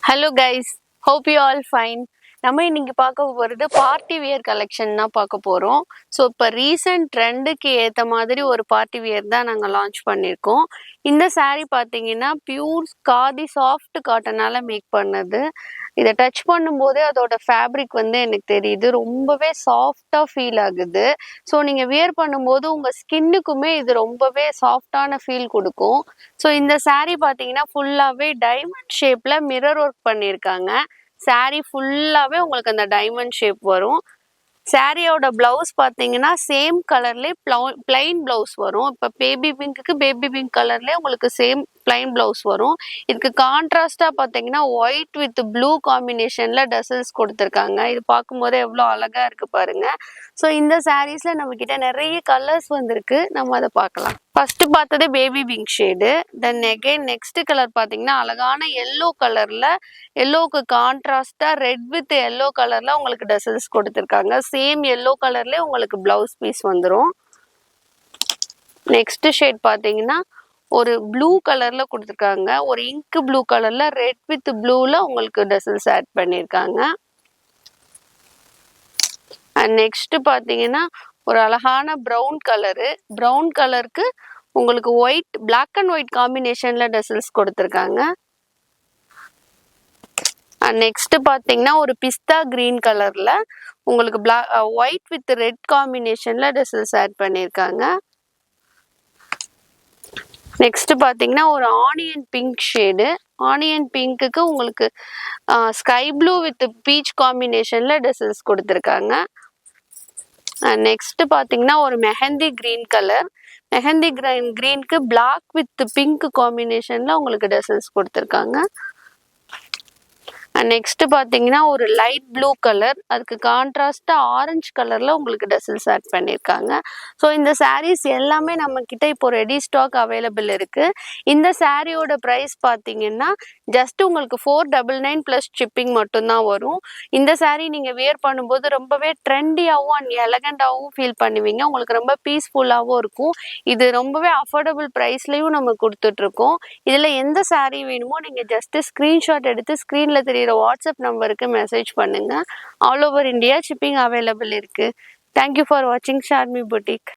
Hello guys, hope you all fine. நம்ம இன்னைக்கு பார்க்க போகிறது பார்ட்டி வியர் கலெக்ஷன் தான் பார்க்க போகிறோம். ஸோ இப்போ ரீசன்ட் ட்ரெண்டுக்கு ஏற்ற மாதிரி ஒரு பார்ட்டி வியர் தான் நாங்கள் லான்ச் பண்ணியிருக்கோம். இந்த saree பார்த்தீங்கன்னா பியூர் காதி சாஃப்ட் காட்டனால் மேக் பண்ணது. இதை டச் பண்ணும்போதே அதோட ஃபேப்ரிக் வந்து எனக்கு தெரியுது, ரொம்பவே சாஃப்டாக ஃபீல் ஆகுது. ஸோ நீங்கள் வியர் பண்ணும்போது உங்கள் ஸ்கின்னுக்குமே இது ரொம்பவே சாஃப்டான ஃபீல் கொடுக்கும். ஸோ இந்த saree பார்த்தீங்கன்னா ஃபுல்லாகவே டைமண்ட் ஷேப்பில் மிரர் ஒர்க் பண்ணியிருக்காங்க. saree ஃபுல்லாகவே உங்களுக்கு அந்த டைமண்ட் ஷேப் வரும். சாரியோட பிளவுஸ் பார்த்தீங்கன்னா சேம் கலர்லேயே பிளைன் பிளவுஸ் வரும். இப்போ பேபி பிங்க்குக்கு பேபி பிங்க் கலர்லேயே உங்களுக்கு சேம் பிளைன் பிளவுஸ் வரும். இதுக்கு கான்ட்ராஸ்டாக பார்த்தீங்கன்னா ஒயிட் வித் ப்ளூ காம்பினேஷனில் டசல்ஸ் கொடுத்துருக்காங்க. இது பார்க்கும்போது எவ்வளோ அழகாக இருக்குது பாருங்க. ஸோ இந்த சாரீஸில் நம்மக்கிட்ட நிறைய கலர்ஸ் வந்திருக்கு, நம்ம அதை பார்க்கலாம். ஃபர்ஸ்ட் பார்த்தது baby pink shade. Then again next colour பார்த்தீங்கன்னா அழகான எல்லோ கலரில், எல்லோவுக்கு கான்ட்ராஸ்டாக ரெட் வித் எல்லோ கலரில் உங்களுக்கு டசல்ஸ் கொடுத்துருக்காங்க. சேம் எல்லோ கலர்லேயே உங்களுக்கு பிளவுஸ் பீஸ் வந்துடும். நெக்ஸ்ட் ஷேட் பார்த்தீங்கன்னா ஒரு ப்ளூ கலரில் கொடுத்துருக்காங்க. ஒரு இங்க் ப்ளூ கலரில் ரெட் வித் ப்ளூவில் உங்களுக்கு டசல்ஸ் ஆட் பண்ணியிருக்காங்க. அண்ட் நெக்ஸ்ட் பார்த்தீங்கன்னா ஒரு அழகான ப்ரௌன் கலரு. ப்ரௌன் கலருக்கு உங்களுக்கு ஒயிட், பிளாக் அண்ட் ஒயிட் காம்பினேஷனில் டசல்ஸ் கொடுத்துருக்காங்க. அண்ட் நெக்ஸ்ட் பார்த்தீங்கன்னா ஒரு பிஸ்தா கிரீன் கலரில் உங்களுக்கு ஒயிட் வித் ரெட் காம்பினேஷனில் டசல்ஸ் ஆட் பண்ணியிருக்காங்க. நெக்ஸ்ட் பார்த்தீங்கன்னா ஒரு ஆனியன் பிங்க் ஷேடு. ஆனியன் பிங்க்குக்கு உங்களுக்கு ஸ்கை ப்ளூ வித் பீச் காம்பினேஷனில் டசல்ஸ் கொடுத்துருக்காங்க. நெக்ஸ்ட் பார்த்தீங்கன்னா ஒரு மெஹந்தி கிரீன் கலர். மெஹந்தி கிரீனுக்கு பிளாக் வித் பிங்க் காம்பினேஷனில் உங்களுக்கு டசல்ஸ் கொடுத்துருக்காங்க. நெக்ஸ்ட் பார்த்தீங்கன்னா ஒரு லைட் ப்ளூ கலர், அதுக்கு கான்ட்ராஸ்டாக ஆரஞ்சு கலரில் உங்களுக்கு டசல்ஸ் ஆட் பண்ணியிருக்காங்க. ஸோ இந்த சாரீஸ் எல்லாமே நம்மக்கிட்ட இப்போ ரெடி ஸ்டாக் அவைலபிள் இருக்குது. இந்த சாரியோட ப்ரைஸ் பார்த்தீங்கன்னா ஜஸ்ட் உங்களுக்கு 499 ப்ளஸ் ஷிப்பிங் மட்டும்தான் வரும். இந்த சாரீ நீங்கள் வியர் பண்ணும்போது ரொம்பவே ட்ரெண்டியாகவும் அண்ட் எலகண்டாகவும் ஃபீல் பண்ணுவீங்க. உங்களுக்கு ரொம்ப பீஸ்ஃபுல்லாகவும் இருக்கும். இது ரொம்பவே அஃபோர்டபுள் ப்ரைஸ்லையும் நம்ம கொடுத்துட்ருக்கோம். இதில் எந்த சாரீ வேணுமோ நீங்கள் ஜஸ்ட்டு ஸ்க்ரீன்ஷாட் எடுத்து ஸ்க்ரீனில் தெரியுற வாட்ஸ்அப் நம்பருக்கு மெசேஜ் பண்ணுங்க. All over India shipping available இருக்கு. தேங்க்யூ ஃபார் வாட்சிங் ஷார்மி புட்டிக்.